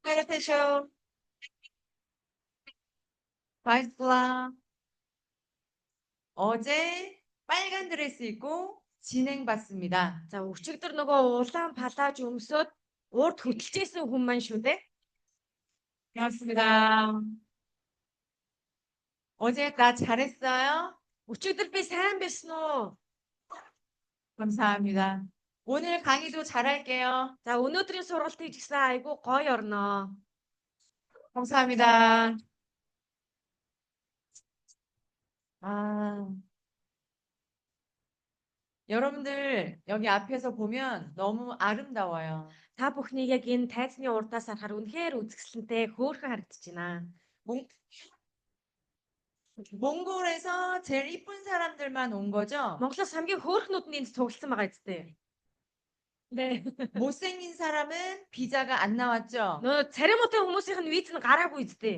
파이팅! 맛있어. 어제 빨간 드레스 입고 진행 받습니다. За өчигдөр нөгөө улаан палаж өмсөд урд хөтлөжсэн хүн маань шүү дээ. 반갑습니다. 어제 나 잘했어요? Өчигдөр би сайн байсан уу? 감사합니다. 오늘 강의도 잘할게요. За өнөөдрийн сургалтыг ч гэсэн айгүй гоё орноо. 감사합니다. 아, 여러분들 여기 앞에서 보면 너무 아름다워요. Та бүхнийг яг энэ тайзны урдаас харахаар үнэхээр үзэсгэлэнтэй хөөрхөн харагдаж байна. 몽골에서 제일 이쁜 사람들만 온 거죠? Монголоос хамгийн хөөрхнүүд нь энд цугласан байгаа үстэй. 네. 못생긴 사람은 비자가 안 나왔죠? Нөө царимуутай хүмүүсийнх нь виз нь гараагүй үстэй.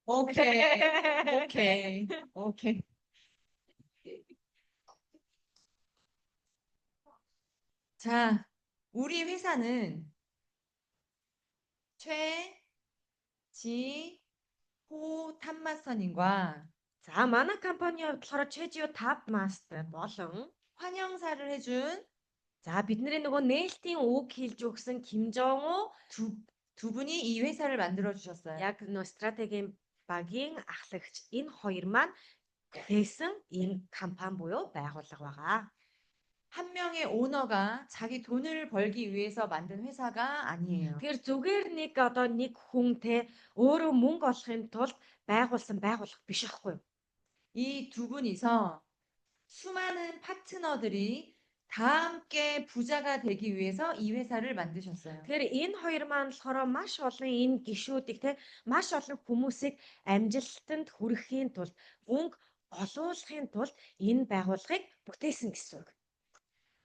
오케이, 오케이, 오케이. 자, 우리 회사는 최지호 탑마스터님과 За манай компанийн хувьд болохоор Chejio Tab Master болон 환영사를 해준 за бидний нөгөө нээлтийн үг хэлж өгсөн Кимжон 두 분이 이 회사를 만들어 주셨어요. яг нөө стратегийн багийн ахлагч энэ хоёр маань хийсэн энэ компани буюу байгууллага байгаа. 한 명의 오너가 자기 돈을 벌기 위해서 만든 회사가 아니에요. Тэгэхээр зүгээр нэг хүнтэй өөрөө мөнгө олохын тулд байгуулсан байгууллага биш аахгүй юу? 이 두 분이서 수많은 파트너들이 다 함께 부자가 되기 위해서 이 회사를 만드셨어요. Тэгэхээр энэ хоёр маань болохоор маш олон энэ гишүүдийг те маш олон хүмүүсийг амжилтанд хүрэхийн тулд мөнгө олуулахын тулд энэ байгууллагыг бүтээсэн гэсэн үг.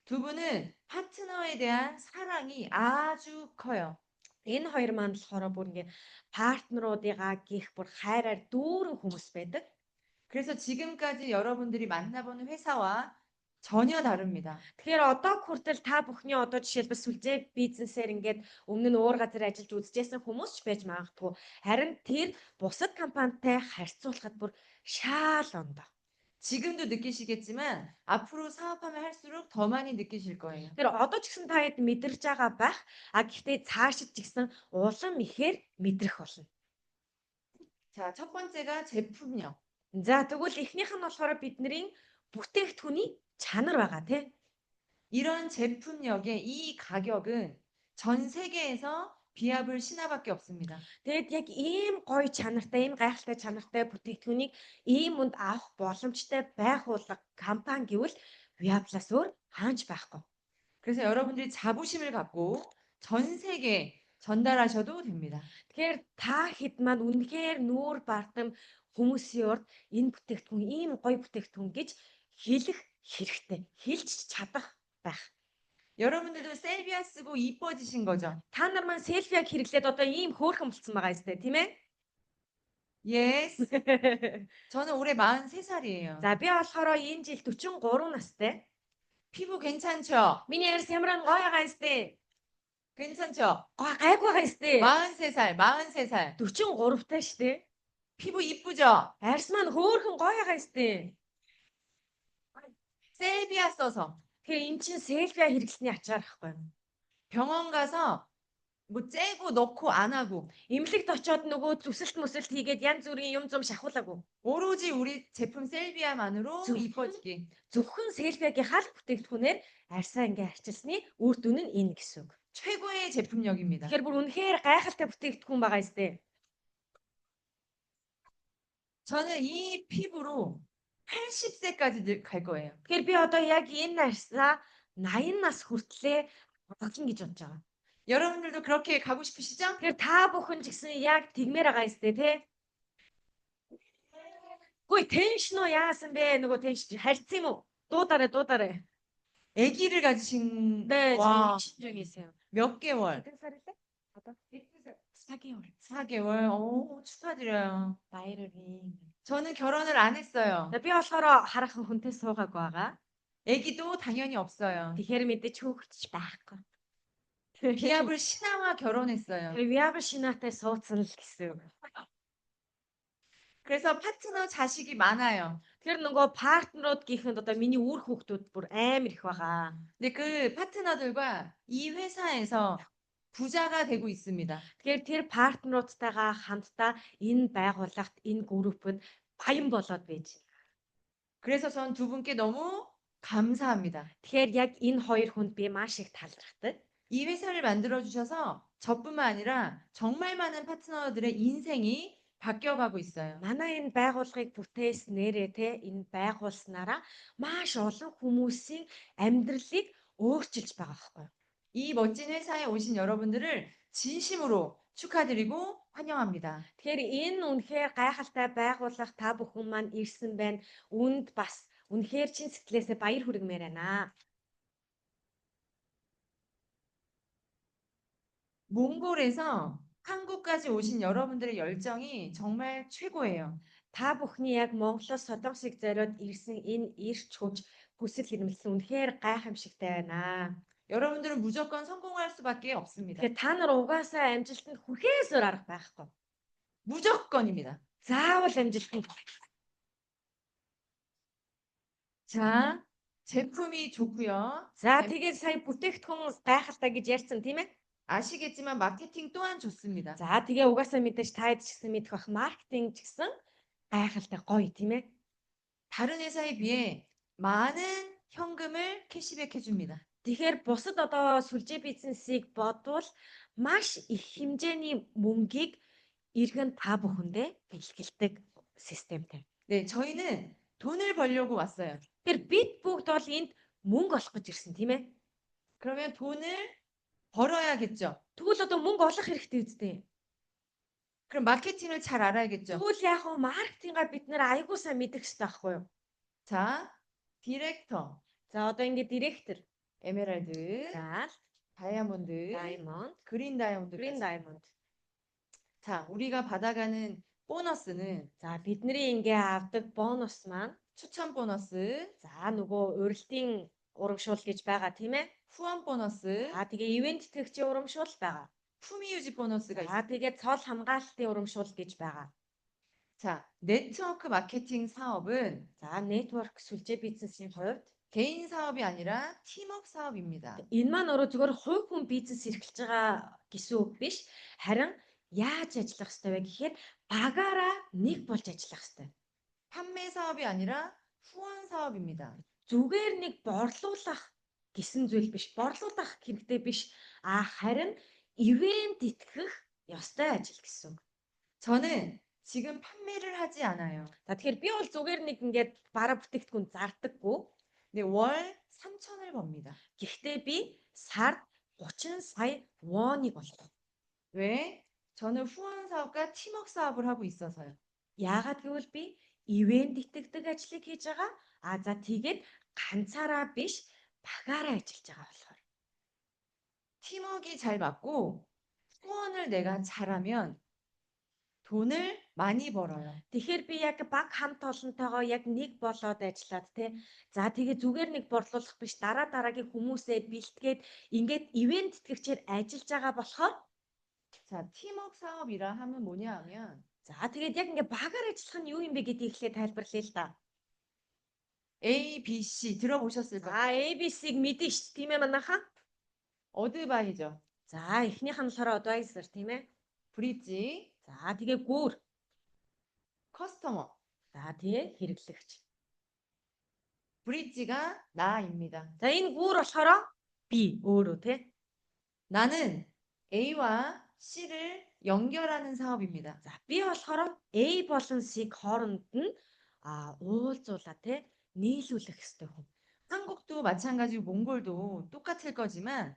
두 분은 파트너에 대한 사랑이 아주 커요. Энэ хоёр маань болохоор бүр ингээд партнеруудыгаа гих бүр хайраар дүүрэн хүмүүс байдаг. 그래서 지금까지 여러분들이 만나보는 회사와 전혀 다릅니다. Тэгэхээр одоо хүртэл та бүхний одоо жишээлбэл сүлжээ бизнесээр ингээд өмнө нь уур газар ажиллаж үзчихсэн хүмүүс ч байж магадгүй. Харин тэр бусад компанитай харьцуулахад бүр шаал ондоо. 지금도 느끼시겠지만 앞으로 사업하면 할수록 더 많이 느끼실 거예요. Тэгэхээр одоо ч гэсэн та хэд мэдэрч байгаа байх. А гэхдээ цаашид ч гэсэн улам ихээр мэдрэх болно. 자, 첫 번째가 제품력. За тэгвэл эхнийх нь болохоор бидний бүтээгдэхүүний чанар байгаа тийм. 이런 제품력의 이 가격은 전 세계에서 비합을 신화밖에 없습니다. Тэгэд яг ийм гоё чанартай, ийм гайхалтай чанартай бүтээгдэхүүнийг ийм үнд авах боломжтой байгууллага компани гэвэл Viaplus өөр хаанч байхгүй. 그래서 여러분들이 자부심을 갖고 전 세계에 전달하셔도 됩니다. Тэгэхээр та хэд маань үнэхээр нүүр бардам хүмүүсийн урд энэ бүтээгдэхүүн ийм гоё бүтээгдэхүүн гэж хэлэх хэрэгтэй. хэлж чадах байх. 여러분들도 셀비아 쓰고 이뻐지신 거죠? Та нар маань селфиг хэрэглээд одоо ийм хөөрхөн болцсон байгаа юм тийм ээ? Yes. 저는 올해 43살이에요. За би болохоор энэ жил 43 настай. 피부 괜찮죠? Миний ярс ямар гоё байгаа юм бэ? 괜찮죠? Гайгүй байгаа юм бэ? 43살, 43살. 43-тай шүү дээ. 피부 이쁘죠? Арьс маань хөөрхөн гоё байгаа юм бэ? 셀비아 써서 Тэгэхээр эн чинь селфи хэрэглэсний ачаар байхгүй юу? 병원 가서 뭐 째고 넣고 안 하고 Эмнэлэгт очиод нөгөө зүсэлт мүсэлт хийгээд янз бүрийн юм зум шахуулаагүй. 오로지 우리 제품 셀비아만으로 저- 이뻐지기. Зөвхөн селфигийн хал бүтээгдэхүүнээр арьсаа ингээ арчилсны үр дүн нь энэ гэсэн үг. 최고의 제품력입니다. Тэгэхээр бүр үнэхээр гайхалтай бүтээгдэхүүн байгаа юм дээ. 저는 이 피부로 80세까지 갈 거예요. Тэгэхээр би одоо яг энэ арьсаа 80 нас хүртлээр бодлон гэж бодож байгаа. 여러분들도 그렇게 가고 싶으시죠? Тэгэхээр та бүхэн ч гэсэн яг тэгмээр байгаа юм дээ тий. Гүй тэнш нөө яасан бэ? Нөгөө тэнш харьцсан юм уу? Дуудаарай. 아기를 가지신 네, 와, 지금 중이세요. 몇 개월? 몇 살인데? 아까 4개월. 4개월. 오, 축하드려요. 바이러링. 저는 결혼을 안 했어요. Би болохоор хараахан хүнтэй суугаагүй байгаа. 아기도 당연히 없어요. Тэгэхээр мэдээж хөөгч байхгүй. 비합을 신하와 결혼했어요. Тэр Виаб Шинатай суудсан л гэсэн үг. 그래서 파트너 자식이 많아요. Тэр нөгөө партнерууд гихэнд одоо миний үр хүүхдүүд бүр амар их байгаа. 근데 그 파트너들과 이 회사에서 부자가 되고 있습니다. Тэгэхээр тэр партнеруудтайгаа хамтдаа энэ байгууллагт энэ группэд баян болоод байж байна. 그래서 전 두 분께 너무 감사합니다. Тэгэхээр яг энэ хоёр хүнд би маш их талархдаг. 이 회사를 만들어 주셔서 저뿐만 아니라 정말 많은 파트너들의 인생이 바뀌어가고 있어요. Манай энэ байгууллагыг бүтээснээрээ те энэ байгуулснараа маш олон хүмүүсийн амьдралыг өөрчилж байгаа байхгүй юу? 이 멋진 회사에 오신 여러분들을 진심으로 축하드리고 환영합니다. Тэгэхээр энэ үнэхээр гайхалтай байгууллага та бүхэн маань ирсэн байна. Үүнд бас үнэхээр чин сэтгэлээсээ баяр хүргэмээр байна. 몽골에서 한국까지 오신 여러분들의 열정이 정말 최고예요. Та бүхний яг Монголоос Солонгосыг зориод ирсэн энэ ирч хүч хүсэл эрмэлзэл үнэхээр гайхамшигтай байна. 여러분들은 무조건 성공할 수밖에 없습니다. Тэгэхээр та нар угаасаа амжилтанд хүрэхээс өөр арга байхгүй. 무조건입니다. Заавал амжилтанд. 자, 제품이 좋고요. За тэгээд сая бүтээгдэхүүн гайхалтай гэж ярьсан тийм ээ. 아시겠지만 마케팅 또한 좋습니다. За тэгээ угаасаа мэдээж таад ч гэсэн мэдэх бах маркетинг ч гэсэн гайхалтай гоё тийм ээ. 다른 회사에 비해 많은 현금을 캐시백 해줍니다. Тэгэхээр бусад одоо сүлжээ бизнесийг бодвол маш их хэмжээний мөнгийг иргэн та бүхэндээ бэлгэлдэг системтэй. 네, 저희는 돈을 벌려고 왔어요. Тэгэхээр бид бүгд бол энд мөнгө олох гэж ирсэн тийм ээ. 그러면 돈을 벌어야겠죠. Тэгвэл одоо мөнгө олох хэрэгтэй үстэй. 그럼 마케팅을 잘 알아야겠죠. Тэгвэл яг хөө маркетингаа бид нэр айгуу сайн мэдэх хэрэгтэй байхгүй юу? 자, 디렉터, За одоо ингээд директор, 에메랄드, за 다이아몬드, diamond, 그린 다이아몬드. green diamond. 자, 우리가 받아가는 보너스는 За бидний ингээ авдаг бонус маань 추천 보너스, за нөгөө урилтын урамшуул гэж байгаа тийм ээ. 후원 보너스, За тэгээ ивент тэтгэгчийн урамшуул байгаа. 품위 유지 보너스가 있어요. За тэгээ цол хамгаалалтын урамшуул гэж байгаа. 자, 네트워크 마케팅 사업은 За network сүлжээ бизнесийн хувьд 개인 사업이 아니라 팀업 사업입니다. энэ маань өөрөө зөвхөн хувь хүн бизнес эрхэлж байгаа гэсэн үг биш. Харин яаж ажиллах ёстой вэ гэхээр багаараа нэг болж ажиллах ёстой. 판매 사업이 아니라 후원 사업입니다. Зүгээр нэг борлуулах гэсэн зүйл биш. Борлуулах хэрэгтэй биш. Харин ивент итгэх ёстой ажил гэсэн үг. 저는 지금 판매를 하지 않아요. За тэгэхээр би бол зүгээр нэг ингээд бараа бүтээгдэхүүн зардаггүй. 네, 월 3,000을 법니다. Гэхдээ би сард 30 сая воныг олдог. 왜? 저는 후원 사업과 팀업 사업을 하고 있어서요. Яагаад гэвэл би ивент итгэдэг ажлыг хийж байгаа. За тэгээд ганцаараа биш багаараа ажиллаж байгаа болохоор. 팀워크가 잘 맞고 후원을 내가 잘하면 돈을 많이 벌어요. Тэгэхээр би яг баг хамт олонтойгоо яг нэг болоод ажиллаад те. За тэгээ зүгээр нэг борлуулах биш дараагийн хүмүүсээ бэлтгээд ингээд ивент итгэгчээр ажиллаж байгаа болохоор 자, 팀워크 사업이라 하면 뭐냐 하면 за тэгээд яг ингээд багаар ажиллах нь юу юм бэ гэдгийг ихлээр тайлбарлая л да. A, B, C 들어보셨을 거예요. За ABC-г мэдэн ш тийм ээ манайхаа. 어드바이저, За эхнийх нь болохоор advisor тийм ээ. 브릿지, За тэгээ гүүр. 커스터머. За тэгээ хэрэглэгч. 브릿지가 나입니다. За энэ гүүр болохоор би өөрөө те. 나는 A와 C를 연결하는 사업입니다. За би болохоор A болон C-г хооронд нь уулзуулаа те нийлүүлэх хэрэгтэй хүн. 한국도 마찬가지고 몽골도 똑같을 거지만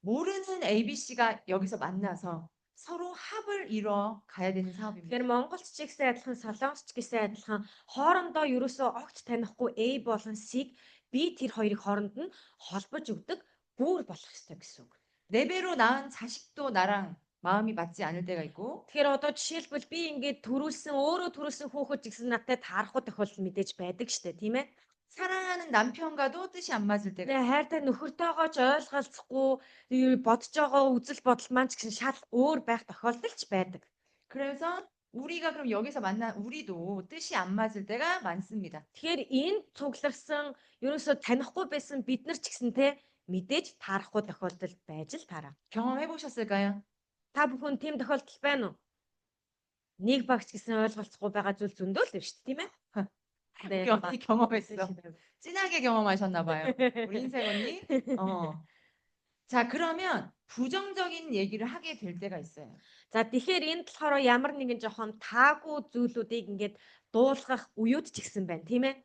모르는 ABC가 여기서 만나서 서로 합을 이뤄 가야 되는 사업입니다. Тэгэхээр Монголч ч гэсэн адилхан, Солонгосч гэсэн адилхан хоорондоо ерөөсөө огт танихгүй A болон C-г би тэр хоёрыг хооронд нь холбож өгдөг гүүр болох ёстой гэсэн үг. 내 배로 낳은 자식도 나랑 마음이 맞지 않을 때가 있고 Тэгэхээр одоо жишээлбэл би ингээд өөрөө төрүүлсэн хүүхэд гэсэн надтай таарахгүй тохиолдол мэдээж байдаг штэ тийм ээ. 사랑하는 남편과도 뜻이 안 맞을 때가 Тэгээ хайртай нөхөртөөгөө ч ойлголцохгүй бодож байгаа үзэл бодол маань ч гэсэн шал өөр байх тохиолдол ч байдаг. 그래서 우리가 그럼 여기서 만난 우리도 뜻이 안 맞을 때가 많습니다. Тэгэхээр энд цугларсан ерөөсөө танихгүй байсан бид нар ч гэсэн те мэдээж таарахгүй тохиолдол байж л таараа. 경험해 보셨을까요? Та бүхэн тийм тохиолдол байна уу? Нэг багч гэсэн ойлголцохгүй байгаа зүйл зөндөө л биш тийм ээ? 네. 우리 언니 경험했어. 진하게 경험하셨나 봐요. 우리 인생 언니. 자, 그러면 부정적인 얘기를 하게 될 때가 있어요. За тэгэхээр энд болохоор ямар нэгэн жоохон таагүй зүйлүүдийг ингээд дуулгах уюуд ч ихсэн байна тийм ээ?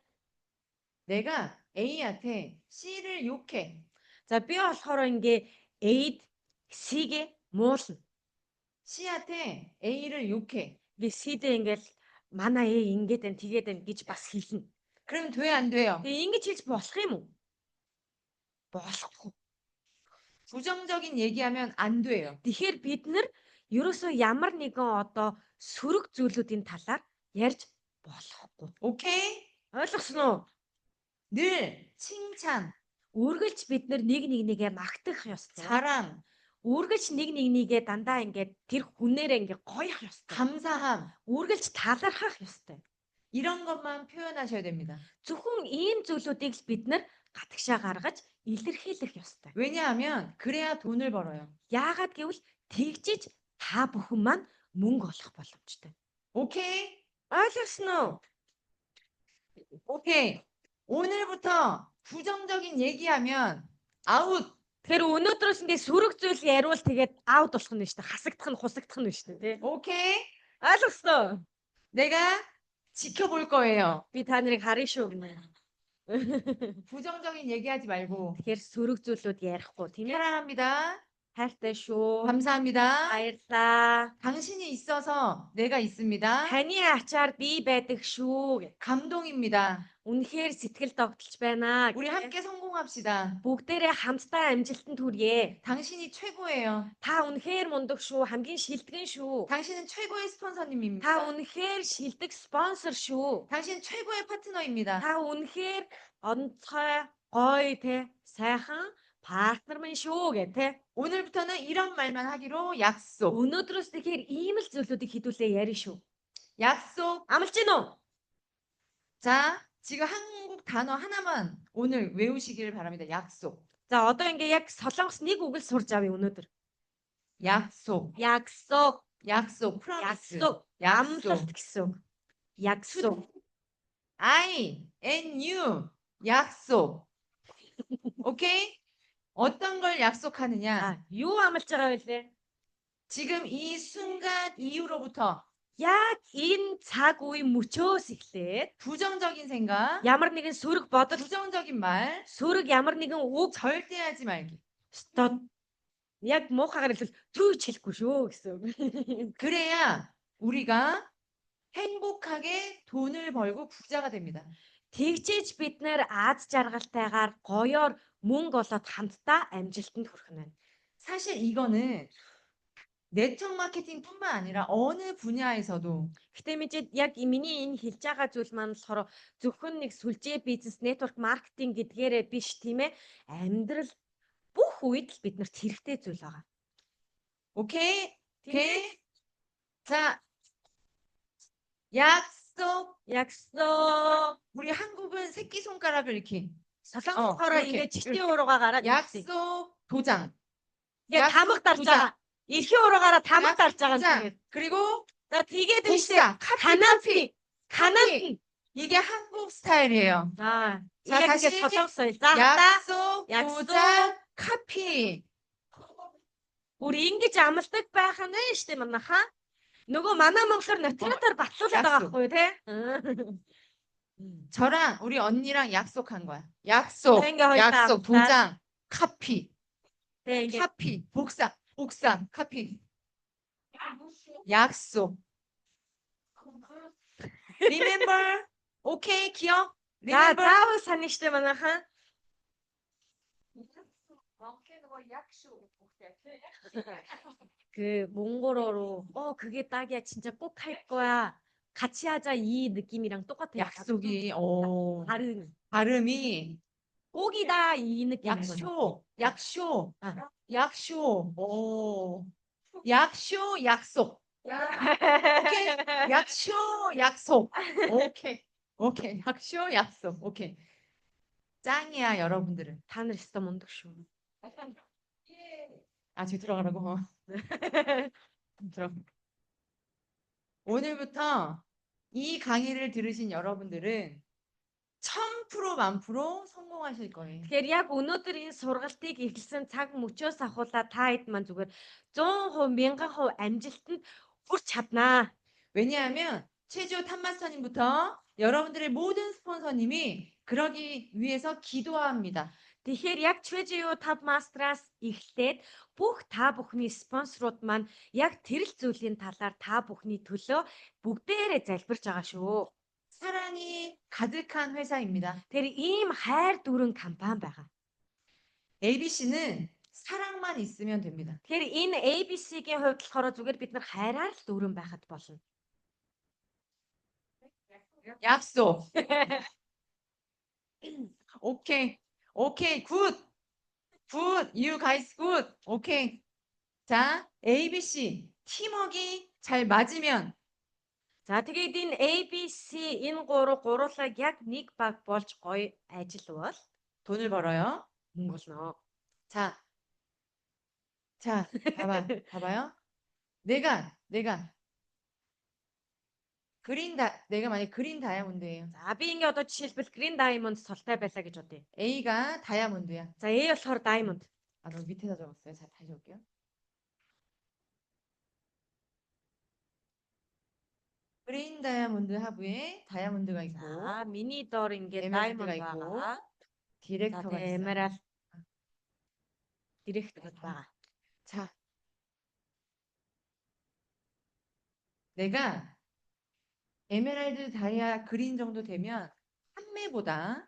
내가 A한테 C를 욕해. За би болохоор ингээ A'д C-гээ муулна. C한테 A를 욕해. Би C-д ингээл манай A ингээд байна тэгээд байна гэж бас хэлнэ. 그럼 돼, 안 돼요? Тэгээ ингэж хэлж болох юм уу? Болохгүй. 부정적인 얘기하면 안 돼요. Тэгэхээр бид нар ерөөсөө ямар нэгэн одоо сөрөг зүйлүүдийн талаар ярьж болохгүй. 오케이? Ойлгосон уу? 늘 칭찬, Үргэлж бид нар нэг нэгнийгээ магтах ёстой. 자랑, Үргэлж нэг нэгнийгээ дандаа ингээд тэр хүнээрээ ингээд гоёх ёстой. 감사함 Үргэлж талархах ёстой. 이런 것만 표현하셔야 됩니다. Зөвхөн ийм зүйлүүдийг л бид нар гатгшаа гаргаж илэрхийлэх ёстой. 왜냐하면 그래야 돈을 벌어요. Яагаад гэвэл тэгжиж та бүхэн маань мөнгө олох боломжтой. 오케이? Ойлгосон уу? 오케이. 오늘부터 부정적인 얘기하면 아웃. Тэгэхээр өнөөдрөөс ингээд сөрөг зүйл яриул тэгээд аут болох нь шүү дээ. Хасагдах нь хусагдах нь шүү дээ, тий. 오케이? Ойлгосон уу? 내가 지켜볼 거예요. Би та нарыг харъя шүү гэнэ. 부정적인 얘기하지 말고 Тэгэхээр сөрөг зүйлүүд ярихгүй, тийм ээ. 사랑합니다. Хайртай шүү. 감사합니다. Баярлаа. 당신이 있어서 내가 있습니다. Таны ачаар би байдаг шүү. 감동입니다. Үнэхээр сэтгэл догтолж байна. 우리 함께 성공합시다. Бүгдээрээ хамтдаа амжилтанд хүрье. 당신이 최고예요. Та үнэхээр мундаг шүү. Хамгийн шилдэг шүү. 당신은 최고의 스폰서님입니다. Та үнэхээр шилдэг спонсор шүү. 당신 최고의 파트너입니다. Та үнэхээр онцгой, гоё те, сайхан партнер минь шүү гэх те. 오늘부터는 이런 말만 하기로 약속. Өнөөдрөөс тэгэхээр ийм л зүйлүүдийг хэдүүлээ ярина шүү. 약속. Амлаж гин үү? 자, 지금 한국 단어 하나만 오늘 외우시기를 바랍니다. 약속. За одоо ингээ яг солонгос нэг үг л сурж авъя өнөөдөр. 약속. 약속, 약속. 프로미스. 약속, 약속. амлалт гэсэн үг. 약속. I and you. 약속. 오케이? 어떤 걸 약속하느냐? А, юу амлаж байгаа вэ? 지금 이 순간 이후로부터 Яг энэ цаг үе мөчөөс эхлээд 부정적인 생각, ямар нэгэн сөрөг бодол, 부정적인 말 сөрөг ямар нэгэн үг 절대 하지 말기. стод яг муухагаар хэлбэл төөч хэлэхгүй шүү гэсэн үг. 그래야 우리가 행복하게 돈을 벌고 부자가 됩니다. Тэгжээж бид нэр аз жаргалтайгаар гоёор мөнгө олоод хамтдаа амжилтанд хүрэх нь. 사실 이거는 네트워크 마케팅뿐만 아니라 어느 분야에서도 Гэтэ мэдээд яг миний энэ хэлж байгаа зүйл маань болохоор зөвхөн нэг сүлжээ бизнес, network маркетинг гэдгээрээ биш тийм ээ. Амьдрал бүх үед л биднэрт хэрэгтэй зүйл байгаа. 오케이? 오케이? 자, 약속. 약속. 우리 한국은 새끼손가락을 이렇게 Солонгосоор 이렇게, ингээд чичтийн уруугаараа 약속 도장. ингээд тамга дарж 도장. байгаа. Эрхийн уруугаараа тамга дарж байгаа 도장. юм. 그리고 За тэгээд 복사, 카나피. 카나피. 이게 한국 스타일이에요. За, За, яг 다시. ингээд солонгос соёл. За, 약속, 약속. 도장, 카피. бүр ингэж амлдаг байх нь штэ манайха. Нөгөө манай монголоор нотариатаар батлуулаад байгаа 약속. байхгүй тий? 저랑 우리 언니랑 약속한 거야. 약속, 그러니까 거기다 약속, 도장, 카피, Тэг ингээд 카피, 복사, 카피. 약속. Remember? 오케이, 기억? за Remember? заавал саний штэ манайха. 그 몽골어로 그게 딱이야 진짜 꼭 할 거야 같이 하자 이 느낌이랑 똑같아요. 약속이 발음. 발음이 꼭이다 이 느낌인 거죠. 약쇼, 아. 약쇼, 약쇼, 약속. 오케이, 약쇼, 약속. 오케이, 약쇼, 약속. 오케이. 짱이야, 여러분들은. 단을 진짜 문득 쇼. 아, 지금 들어가라고. 들어. 오늘부터 이 강의를 들으신 여러분들은 1000% 만프로 성공하실 거예요. Тэгэхээр яг өнөөдөр энэ сургалтыг эхэлсэн цаг мөчөөс ахуулаад та хэд маань зүгээр 100%, 1000% амжилтанд хүрч чаднаа. 왜냐하면 최지호 탑마스터님부터 여러분들의 모든 스폰서님이 그러기 위해서 기도합니다. Тэгэхээр яг Chwejiu Top Master-аас эхлээд бүх та бүхний спонсорууд маань яг тэр л зүйлийн талаар та бүхний төлөө бүгдээрээ залбирч байгаа шүү. 사랑이 가득한 회사입니다. Тэр ийм хайр дүүрэн компани байгаа. ABC는 사랑만 있으면 됩니다. Тэгэхээр энэ ABC-гийн хувьд болохоор зүгээр бид нар хайраар л дүүрэн байхад болно. 약속. 오케이, 굿. You guys good. 오케이. 자, ABC 팀워크가 잘 맞으면 За тэгээд энэ ABC энэ гурлаг яг нэг баг болж гоё ажиллавал 돈을 벌어요. мөнгө олно. 자, 봐봐요. 내가 내가 만약 그린 다이아몬드예요. За би ингээ одоо жишээлбэл Green Diamond солтой байлаа гэж бодъё. A가 다이아몬드야. За A болохоор Diamond. 아, 너 밑에다 적었어요. 자, 다시 올게요. 그린 다이아몬드 하부에 다이아몬드가 있고 За миний доор ингээ Emerald가 Diamond 있고, байгаа. 디렉터가 За 있어요. Emerald Director байгаа. 자, 내가 에메랄드, 다이아, 그린 정도 되면 판매보다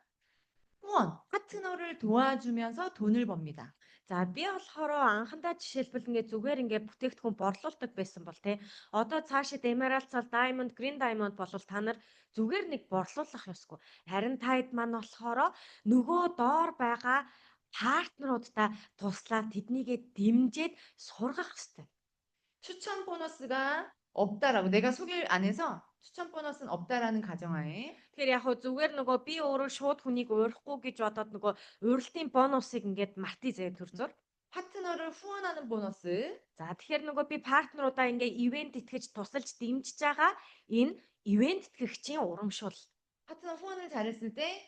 후원, 파트너를 도와주면서 돈을 법니다. За би болохоор анхандаа жишээлбэл ингээ зүгээр ингээ бүтээгдэхүүн борлуулдаг байсан бол те одоо цаашид Emerald, Diamond, Green Diamond болвол та нар зүгээр нэг борлуулах ёсгүй. Харин та хэд маань болохоор нөгөө доор байгаа партнеруудтай туслаад тэднийгээ дэмжиж сургах ёстой. 추천 보너스가 없다라고 내가 소개를 안 해서 추천 보너스는 없다라는 가정하에 Тэгэхээр яг хөө зүгээр нөгөө би өөрөө шууд хүнийг уурахгүй гэж бодоод нөгөө урилтын бонусыг ингээд мартий заяа төрзөр. 파트너를 후원하는 보너스, За тэгэхээр нөгөө би партнеруудаа ингээ ивент итгэж тусалж дэмжиж байгаа энэ ивент итгэгчийн урамшуул. 파트너 후원을 잘했을 때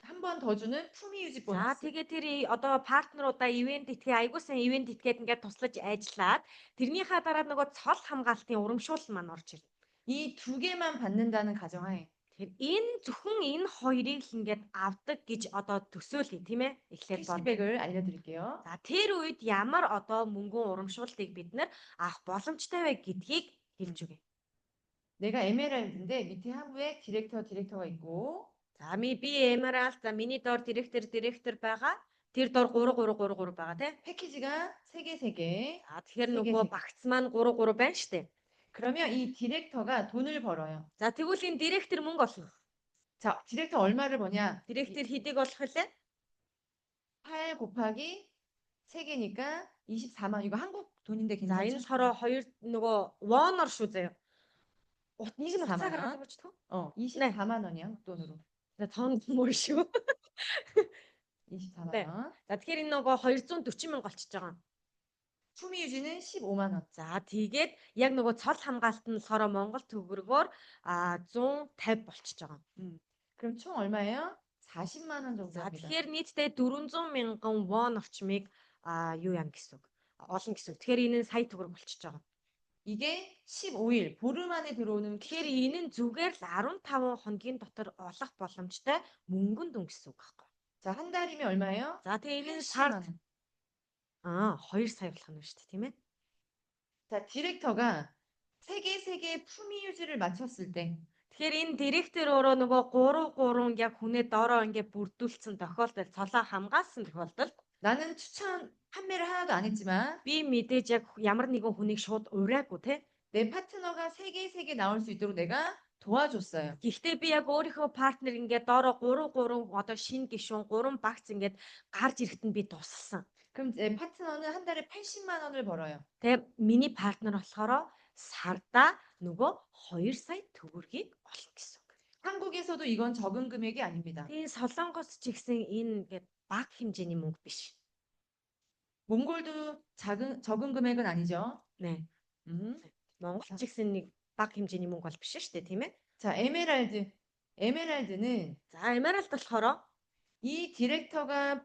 한 번 더 주는 품위 유지 За 보너스. тэгээ тэр одоо партнеруудаа ивент итгээ айгуу сайн ивент итгээд ингээд туслаж ажиллаад тэрнийхээ дараа нөгөө цол хамгаалтын урамшуул маань орж ирнэ. 이 두 개만 받는다는 가정하에 Тэгэхээр энэ зөвхөн энэ хоёрыг л ингээд авдаг гэж одоо төсөөлье тийм ээ. Эхлээд бод. 캐시백을 알려드릴게요. За тэр үед ямар одоо мөнгөн урамшууллыг бид нар авах боломжтой вэ гэдгийг хэлж өгье. 내가 에메랄드인데 밑에 하부에 디렉터가 있고 За би Emerald, за миний доор директор байгаа. Тэр доор 3 байгаа тийм. 패키지가 3개. За тэгэхээр 세 개, нөгөө 세 개. багц маань 3 байна штэ. 그러면 이 디렉터가 돈을 벌어요. За тэгвэл энэ директор мөнгө олно. 자, 디렉터 얼마를 버냐? Директор хэдийг болох вэ? 8 곱하기 3개니까 24만. 이거 한국 돈인데 За энэ 괜찮죠? болохоор хоёр нөгөө wonor шүү заяа. Нэг нь 24만 уцаа 원. гаргаад өгч тоо. 24만 원이야, 돈으로. За тон мөр шүү. 24만 네. 원. За тэгэхээр энэ нөгөө 240 мянга болчихж байгаа. 품위 유지는 15만 원. За тэгээд яг нөгөө цол хамгаалт нь болохоор Монгол төгрөгөөр 150 болчихж байгаа. 그럼 총 얼마예요? 40만 원 정도 За 합니다. тэгэхээр нийтдээ 400 мянган won орчмыг юу яам гэсэн үг. Олон гэсэн үг. Тэгэхээр энэ нь сая төгрөг болчихж байгаа. 이게 15일 보름 안에 들어오는 Тэгэхээр энэ нь зүгээр л 15 хоногийн дотор олох боломжтой мөнгөн дүн гэсэн үг байхгүй. 자, 한 달이면 얼마예요? За тэгээ энэ нь 80만 сард 원. 2 сая болох нь шүү дээ тийм ээ. 자, 디렉터가 3개 품위 유지를 마쳤을 때 Тэгэхээр энэ директор өөрөө нөгөө 3 яг хүнээ доороо ингээ бүрдүүлсэн тохиолдолд цолоо хамгаалсан тохиолдолд 나는 추천 판매를 하나도 안 했지만 би мэдээж яг ямар нэгэн хүнийг шууд ураагүй те. 내 파트너가 3개 나올 수 있도록 내가 도와줬어요. Гэхдээ би яг өөрийнхөө партнер ингээд доороо 3 одоо шинэ гишүүн 3 багц ингээд гарч ирэхэд нь би тусалсан. 그럼 제 파트너는 한 달에 80만 원을 벌어요. Тэгээ миний партнер болохоор сарда нөгөө 2 сая төгрөгийг олно гэсэн үг. 한국에서도 이건 적은 금액이 아닙니다. Тэгээ Солонгос ч гэсэн энэ ингээд бага хэмжээний мөнгө биш. 몽골도 적은 금액은 아니죠. Нэ. 음. Монгол ч гэсэн нэг бага хэмжээний мөнгө бол биш шүү дээ, тийм ээ. 자, 에메랄드. 에메랄드는 За, Эмералд болохоор 이 디렉터가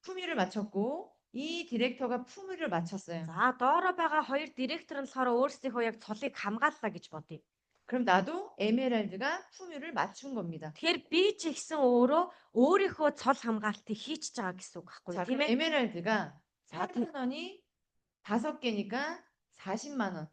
품위를 맞췄고 이 디렉터가 품위를 맞췄어요. за доороо байгаа хоёр директор нь болохоор өөрсдийнхөө яг цолыг хамгааллаа гэж бодъё. 그럼 나도 에메랄드가 품위를 맞춘 겁니다. Тэгэхээр би ч ихсэн өөрөө өөрийнхөө цол хамгаалтыг хийчихэж байгаа гэсэн үг байхгүй 자, юу, тийм 그럼 ээ? 에메랄드가 За, 8만 원이 5개니까 40만 원.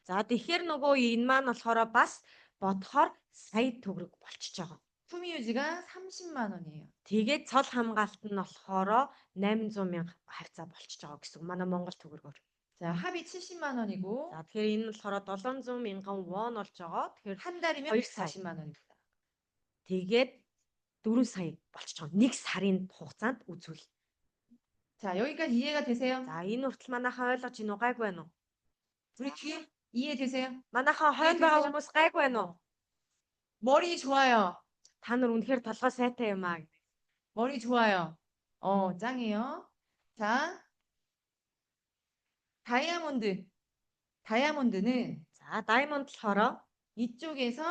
За тэгэхээр нөгөө энэ маань болохоор бас бодохоор сая төгрөг болчихж байгаа. 품위 유지가 30만 원이에요. Тэгээд цол хамгаалт нь болохоор 800 мянга хавцаа болчихж байгаа гэсэн үг. Манай Монгол төгрөгөөр. 자, 합이 70만 원이고 За тэгэхээр энэ нь болохоор 700 мянган вон болж байгаа. Тэгэхээр 한 달이면 2 сая. 40만 원입니다. Тэгээд 4 сая болчихж байгаа. Нэг сарын хугацаанд үзвэл. 자, 여기까지 이해가 되세요? За энэ хүртэл манайхаа ойлгож ийн үү гайгүй байна уу? 우리 뒤에 이해되세요? Манайхаа хойд байгаа хүмүүс гайгүй байна уу? 머리 좋아요. Та нар үнэхээр толгой сайтай юм аа. 머리 좋아요. 짱이에요. 자, 다이아몬드. 다이아몬드는 За даймонд болохоор 이쪽에서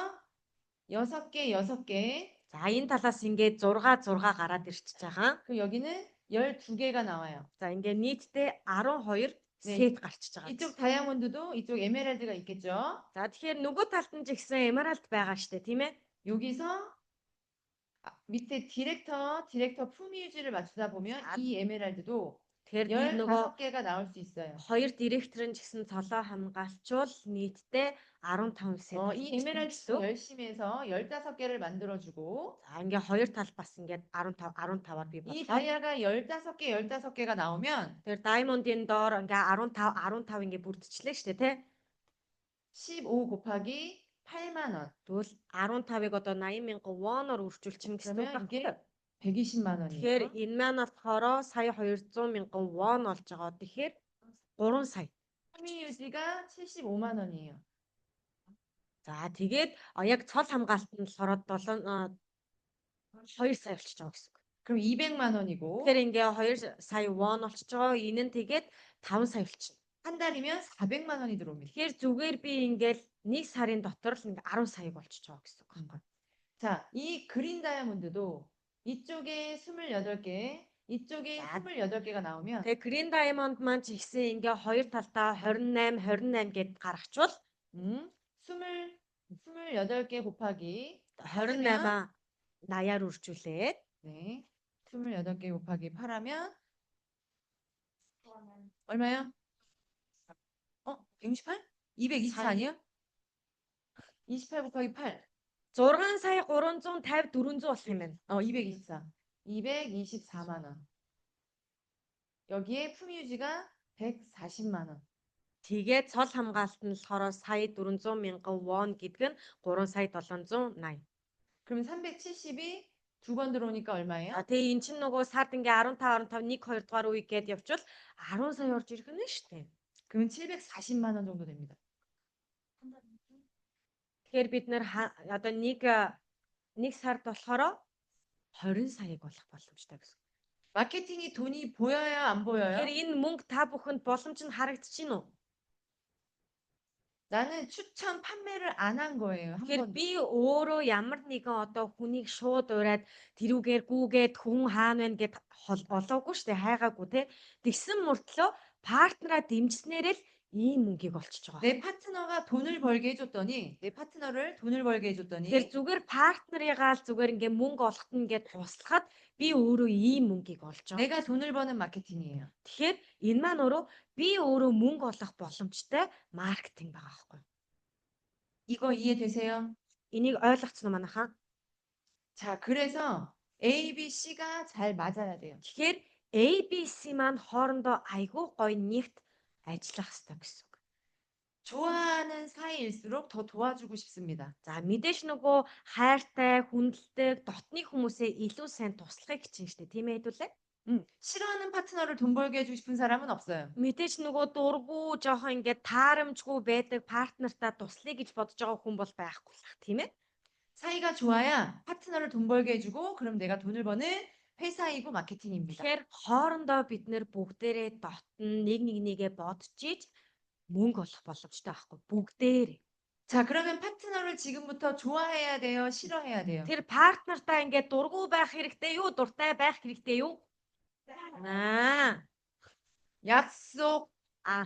6개, 6개. за энэ талаас ингээд 6 гараад ирчихэж байгаа. 그럼 여기는 12개가 나와요. За ингээд нийтдээ 12 네. сет гарчиж байгаа. 이쪽 다이아몬드도 이쪽 에메랄드가 있겠죠. За тэгэхээр нөгөө талд нь ч ихсэн эмералд байгаа штэ тийм ээ. 여기서 밑에 디렉터 품위 유지를 맞추다 보면 이 에메랄드도 Тэгэхээр би нөгөө 15개가 나올 수 있어요. хоёр директор нь ч гэсэн цолоо хамгаалчвал нийтдээ 15 сет. 이 에메랄드 열심히 해서 15개를 만들어주고 за ингээд хоёр тал бас ингээд 15-аар би 이 бодлоо. 다이아가 15개가 나오면 Тэр даймондын доор ингээд 15 ингээд бүрдчихлээ штэ тий. 15 곱하기 8만 원. Тэгвэл 15-ыг одоо 80 мянган воноор үржүүлчихнэ гэсэн үг 그러면 이게 байна. 120만 Тэгэхээр 원이에요. энэ маань болохоор сая 200 мянган вон болж байгаа. Тэгэхээр 3 сая. 품위 유지가 75만 원이에요. За тэгээд яг цол хамгаалт нь болохоор 2 сая болчихж байгаа гэсэн үг. 그럼 200만 원이고 Тэгэхээр ингээ 2 сая вон болчихж байгаа. Энэ нь тэгээд 5 сая болчихно. 한 달이면 400만 원이 들어옵니다. Тэгэхээр зүгээр би ингээл 1 сарын дотор л ингээ 10 сая болчихж байгаа гэсэн үг байхгүй. 자, 이 그린 다이아몬드도 이쪽에 28개, 이쪽에 자. 28개가 나오면 Тэгээ Green Diamond маань ч ихсэн ингээ хоёр талдаа 28 гэд гаргачвал 28개 곱하기 28 80-аар үржүүлээд 네. 28개 곱하기 8하면 얼마요? 168? 224 아니에요? 28 곱하기 8. 6 сая 350 400 болох юм байна. 224. 224만 원. 여기에 품위 유지가 140만 원. Тэгээд цол хамгаалт нь болохоор сая 400 мянган вон гэдэг нь 3 сая 780. 그럼 370이 두 번 들어오니까 얼마예요? А тэгээ эн чинь нөгөө сард ингээ 15 1 2 дугаар үе гээд явчвал 10 сая орж ирэх нь шүү дээ. 그러면 740만 원 정도 됩니다. Тэгэхээр бид нэр одоо нэг сард болохоор 20 саяг болох боломжтой гэсэн. 마케팅이 돈이 보여요, 안 보여요? Тэгэхээр энэ мөнгө та бүхэнд боломж нь харагдчихэв үү? 나는 추천 판매를 안 한 거예요. 한 Тэгэхээр 번도. би өөрөө ямар нэгэн одоо хүнийг шууд ураад тэрүүгээр гүүгээд хүн хаана байна гэд олоогүй штэ хайгаагүй те. Тэгсэн мөртлөө партнераа дэмжснээр л ийм мөнгийг олчиж байгаа. 내 파트너가 돈을 벌게 해줬더니 내 파트너를 돈을 벌게 해줬더니 Тэгэхээр зүгээр партнерыгаа л зүгээр ингээ мөнгө олохт нь ингээд туслахад би өөрөө ийм мөнгийг олж байгаа. 내가 돈을 버는 마케팅이에요. Тэгэхээр энэ маань өөрөө би өөрөө мөнгө олох боломжтой маркетинг байгаа байхгүй. 이거 이해되세요? Энийг ойлгоцсон уу манайхаа? 자, 그래서 A, B, C가 잘 맞아야 돼요. Тэгэхээр ABC маань хоорондоо айгүй гоё нэгт ажиллах хэрэгтэй гэсэн үг. 좋아하는 사이일수록 더 도와주고 싶습니다. За мэдээж нөгөө хайртай, хүндэлдэг, дотны хүмүүсээ илүү сайн туслахыг хичнээн штэ тийм ээ хэдүүлээ. 싫어하는 파트너를 돈 벌게 해주고 싶은 사람은 없어요. Мэдээж нөгөө дургу жоохон ингээд таарамжгүй байдаг партнертаа туслая гэж бодож байгаа хүн бол байхгүй л ах тийм ээ. 사이가 좋아야 파트너를 돈 벌게 해주고 그럼 내가 돈을 버는 회사이고 마케팅입니다. Тэгэхээр хоорондоо бид нэр бүгдээрээ дотн нэгээ бодож иж мөнгө олох боломжтой байхгүй бүгдээрээ. 자, 그러면 파트너를 지금부터 좋아해야 돼요? 싫어해야 돼요? Тэр партнертаа ингээд дургу байх хэрэгтэй юу, дуртай байх хэрэгтэй юу? 약속. А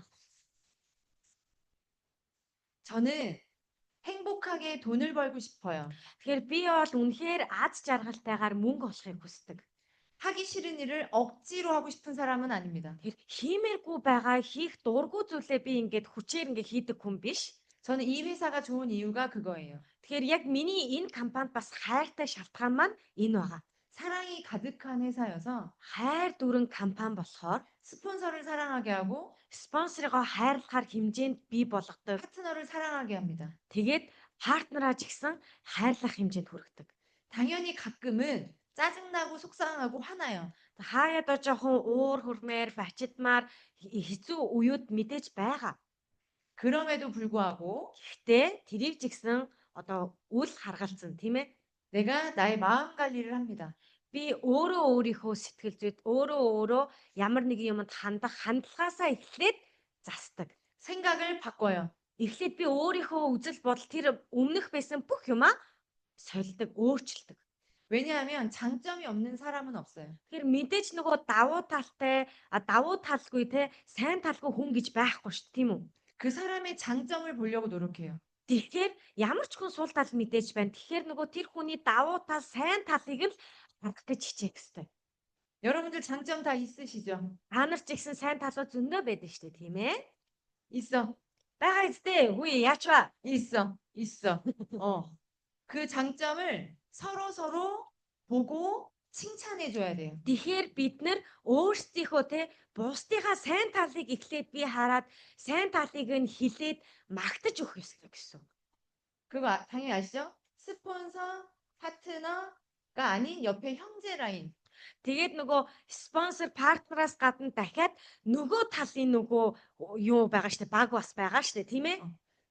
저는 행복하게 돈을 벌고 싶어요. тэгэхээр би бол үнэхээр аз жаргалтайгаар мөнгө олохыг хүсдэг. 하기 싫은 일을 억지로 하고 싶은 사람은 아닙니다. Тэр хиймээргүй байгаа хийх дургу зүйлээ би ингээд хүчээр ингээд хийдэг хүн биш. 저는 이 회사가 좋은 이유가 그거예요. Тэгэхээр яг миний энэ компанид бас хайртай шалтгаан маань энэ байгаа. 사랑이 가득한 회사여서 Хайр дүрэн компани болохоор 스폰서를 사랑하게 하고 спонсорыгоо хайрлахаар хэмжээнд бий болгодог. 파트너를 사랑하게 합니다. Тэгээд партнераа ч гэсэн хайрлах хэмжээнд хүргэдэг. 당연히 가끔은 짜증나고 속상하고 화나요. Хаяада жоохон уур хүрмээр, бачидмаар хэцүү үеуд мэдээж байгаа. 그럼에도 불구하고 Гэхдээ тэрийг ч гэсэн одоо үл харгалзан тийм ээ. 내가 나의 마음 관리를 합니다. Би өөрийнхөө сэтгэл зүйд өөрөө ямар нэг юмд хандах хандлагаасаа эхлээд засдаг. 생각을 바꿔요. Эхлээд би өөрийнхөө үзэл бодол тэр өмнөх байсан бүх юмаа сольдог, өөрчилдөг. 왜냐하면 장점이 없는 사람은 없어요. Тэгэхээр мэдээж нөгөө давуу талтай, давуу талгүй те сайн талгүй хүн гэж байхгүй шүү дээ, тийм үү? 그 사람의 장점을 보려고 노력해요. Тэгэхээр ямар ч хүн сул тал мэдээж байна. Тэгэхээр нөгөө тэр хүний давуу тал, сайн талыг л харах гэж хичээх хэрэгтэй. 여러분들 장점 다 있으시죠? Та нар ч ихсэн сайн талууд зөндөө байдаг шүү дээ, тийм ээ? 있어. Байгаа үстэй. Хүй яач ба? 있어. 그 장점을 서로 보고 칭찬해 줘야 돼요. Тэгэхээр бид нар өөрсдийнхөө те бусдынхаа сайн талыг эхлээд би хараад сайн талыг нь хэлээд магтаж өгөх ёстой гэсэн. 그거 당연히 아시죠? 스폰서, 파트너가 아닌 옆에 형제 라인. Тэгээд нөгөө спонсор партнераас гадна дахиад нөгөө талын нөгөө юу байгаа штэ баг бас байгаа штэ тийм ээ.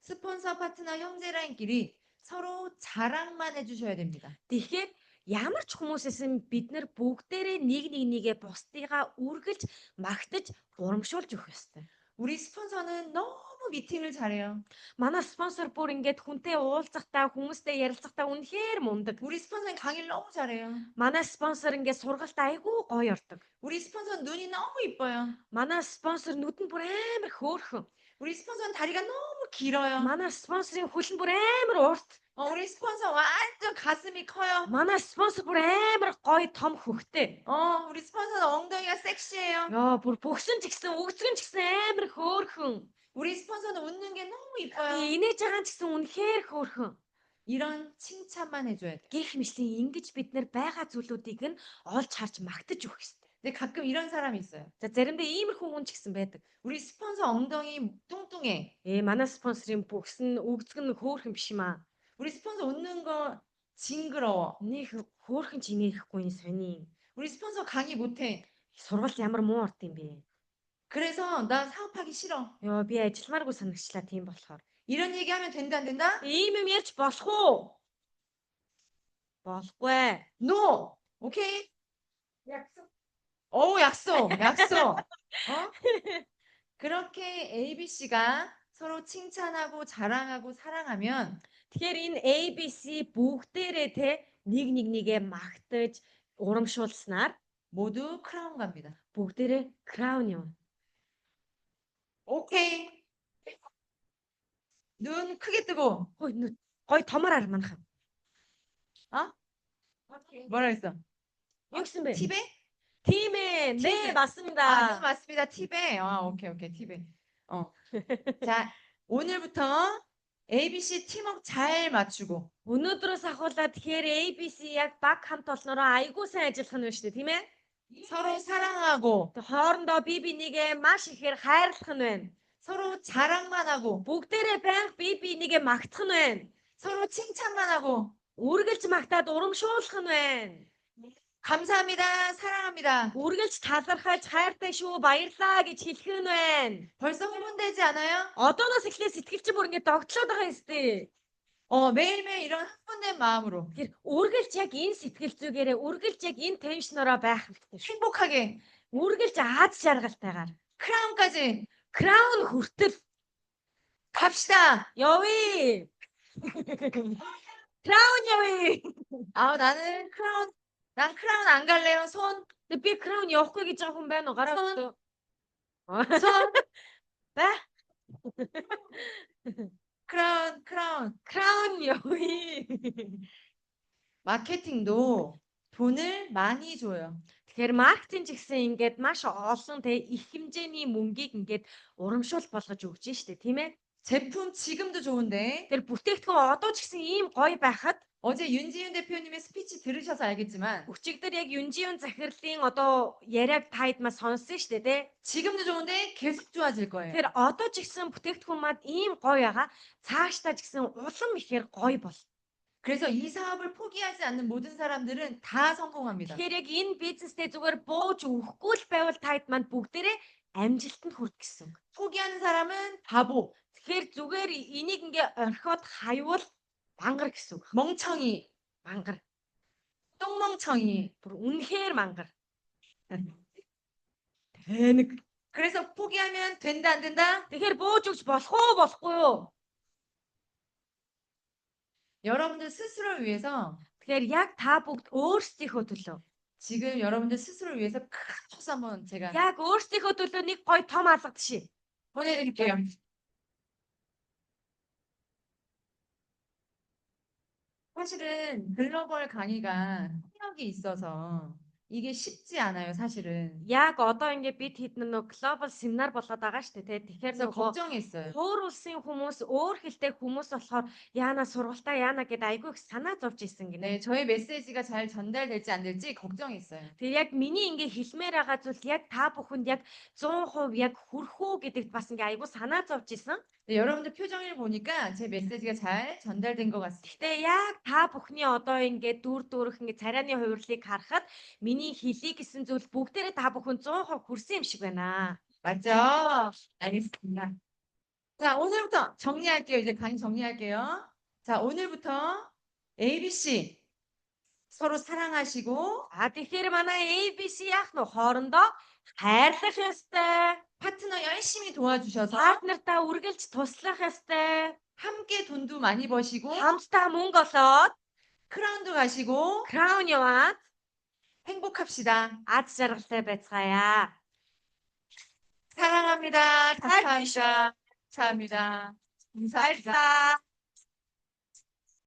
스폰서, 파트너, 형제 라인끼리 서로 자랑만 해주셔야 됩니다. Тэгэхээр ямар ч хүмүүсээс бид нар бүгдээрээ нэгээ бусдыгаа үргэлж магтаж урамшуулж өгөх ёстой. 우리 스폰서는 너무 미팅을 잘해요. Манай спонсор бүр ингээд хүнтэй уулзахтаа хүмүүстэй ярилцахтаа үнэхээр мундаг. 우리 스폰서는 강의를 너무 잘해요. Манай спонсор ингээд сургалт айгүй гоё ордог. 우리 스폰서는 눈이 너무 이뻐요. Манай спонсор нүдэн бүр амар хөөрхөн. 우리 스폰서는 다리가 너무 길어요. Манай спонсорын хөл нь бүр амар урт. 우리 스폰서 완전 가슴이 커요. Манай спонсор бүр амар гоё том хөхтэй. 우리 스폰서는 엉덩이가 섹시해요. Яа, бүр бөхсөн ч гэсэн, өгцгөн ч гэсэн амар хөөрхөн. 우리 스폰서는 웃는 게 너무 이뻐요. Инээж байгаа ч гэсэн үнэхээр хөөрхөн. 이런 칭찬만 해줘야 돼. Гэх мэтлэн ингэж бид нар байгаа зүйлүүдийг нь олж харж магтаж өгөх ёстой. 근데 가끔 이런 사람이 있어요. За заримдаа иймэрхүү хүн ч гэсэн байдаг. 우리 스폰서 엉덩이 뚱뚱해. Манай спонсорын бөхсөн өгцгөн хөөрхөн биш юм аа. 우리 스폰서 웃는 거 징그러워. Нэг хөөрхөн ч инехгүй сони. 우리 스폰서 강의 못해. Сургалт ямар муу орд юм бэ? 그래서 나 사업하기 싫어. Йоо би ажилламааргүй санагчлаа тийм болохоор. 이런 얘기하면 된다 안 된다? Ийм юм ярьж болох уу? Болохгүй. No. 오케이? 약속. 약속. 그렇게 ABC가 서로 칭찬하고 자랑하고 사랑하면 Тэгэхээр энэ ABC бүгдээрээ те нэгээ магтаж урамшуулснаар 모두 크라운 갑니다. бүгдээрээ краун юм. 오케이. 눈 크게 뜨고. Хөөе гой томор ар манах. 뭐라 했어? Юу гэсэн бэ? 팁에? Тийм ээ. 팁에. 네, 맞습니다. 네, 맞습니다. 팁에. 오케이. 팁에. 자, 오늘부터 ABC 팀워크 잘 맞추고. Өнөөдрөөс ахуулаад тэгэхээр ABC яг баг хамт олноороо айгүй сайн ажиллах нь байна шүү дээ, тийм ээ? 서로 사랑하고 Хоорондоо бие бинийгээ маш ихээр хайрлах нь байна. 서로 자랑만 하고 бүгдээрээ байнга бие бинийгээ магтах нь байна. 서로 칭찬만 하고 Үргэлж магтаад урамшуулах нь байна. 감사합니다, 사랑합니다. Үргэлж талархаж хайртай шүү, баярлаа гэж хэлэх нь байна. 벌써 흥분되지 않아요? Одооноос эхлээ сэтгэл чинь бүр ингэ догтлоод байгаа юм сте. 매일매일 이런 흥분된 마음으로 Тэгэхээр үргэлж яг энэ сэтгэл зүгээрээ үргэлж яг энэ теншнороо байх хэрэгтэй шүү. 행복하게 Үргэлж аз жаргалтайгаар 크라운까지 краун хүртэл 갑시다. явъя. Краун явъя. 난 크라운 안 갈래요. 손, Би краун явахгүй гэж байгаа хүн байна уу? Гараа 손, өгтөө. 손. Ба. 크라운. краун явъя. 마케팅도 돈을 많이 줘요. Тэгэхээр маркетинг ч гэсэн ингээд маш олон их хэмжээний мөнгийг ингээд урамшуул болгож өгч штэ тийм ээ. 제품 지금도 좋은데 Тэр бүтээгдэхүүн одоо ч гэсэн ийм гоё байхад 어제 윤지윤 대표님의 스피치 들으셔서 알겠지만 өчигдөр яг Юнжиун захирлын одоо яриаг тайдмаа сонссон штэ тий. 지금도 좋은데 계속 좋아질 거예요. Тэгэхээр одоо ч гэсэн бүтээгдэхүүн мад ийм гоё байгаа. Цаашдаа ч гэсэн улам ихээр гоё бол. 그래서 이 사업을 포기하지 않는 모든 사람들은 다 성공합니다. Тэгэхээр яг энэ бизнестэй зүгээр бууж өгөхгүй л байвал тайд манд бүгдээрээ амжилтанд хүрэх гэсэн. 포기하는 사람은 바보, Тэгэхээр зүгээр энийг ингээ орхиод хаявал мангар гэсэн үг. 멍청이, Мангар. 똥멍청이. Бүр үнэхээр мангар. Тэнэг. 그래서 포기하면 된다 안 된다? Тэгэхээр бууж өгч болох уу болохгүй юу? 여러분들 스스로를 위해서 Тэгэхээр яг та бүгд өөрсдийнхөө төлөө. 지금 여러분들 스스로를 위해서 큰 박수 한번 제가 Яг өөрсдийнхөө төлөө нэг гоё том алга тшээ. 보내드릴게요. 사실은 글로벌 강의가 통역이 있어서 이게 쉽지 않아요, 사실은. Яг одоо ингээд бид хэдэн нөө глобал семинар болоод байгаа шүү дээ. Тэгэхээр 그래서 нөгөө 걱정했어요. өөр улсын хүмүүс өөр хэлтэй хүмүүс болохоор яана сургалтаа яана гэд айгүй их санаа зовж исэн 네, гинэ. 저의 메시지가 잘 전달될지 안 될지 걱정했어요. Тэр яг миний ингээ хэлмээр байгаа зүйл яг та бүхэнд яг 100% яг хүрэх үү гэдэгт бас ингээ айгүй санаа зовж исэн. 네, 여러분들 표정을 보니까 제 메시지가 잘 전달된 것 같습니다. Гэтэ яг та бүхний одоо ингээ дүрх ингээ царайны хувирлыг харахад миний хэлийг гэсэн зүйл бүгдээрээ та бүхэн 100% хүрсэн юм шиг байна. 맞죠? 알겠습니다. 자, 오늘부터 정리할게요. 이제 강의 정리할게요. 자, 오늘부터 ABC 서로 사랑하시고 Тэгэхээр манай ABC яах нь хоорондоо хайрлах ёстой. 파트너 열심히 도와주셔서 Партнертаа үргэлж туслах ёстой. 함께 돈도 많이 버시고 Хамтдаа мөнгө олоод 크라운도 가시고 краун яваад 행복합시다. аз жаргалтай байцгаая. 사랑합니다. 감사합니다. 감사합니다. 감사합니다. Баярлалаа.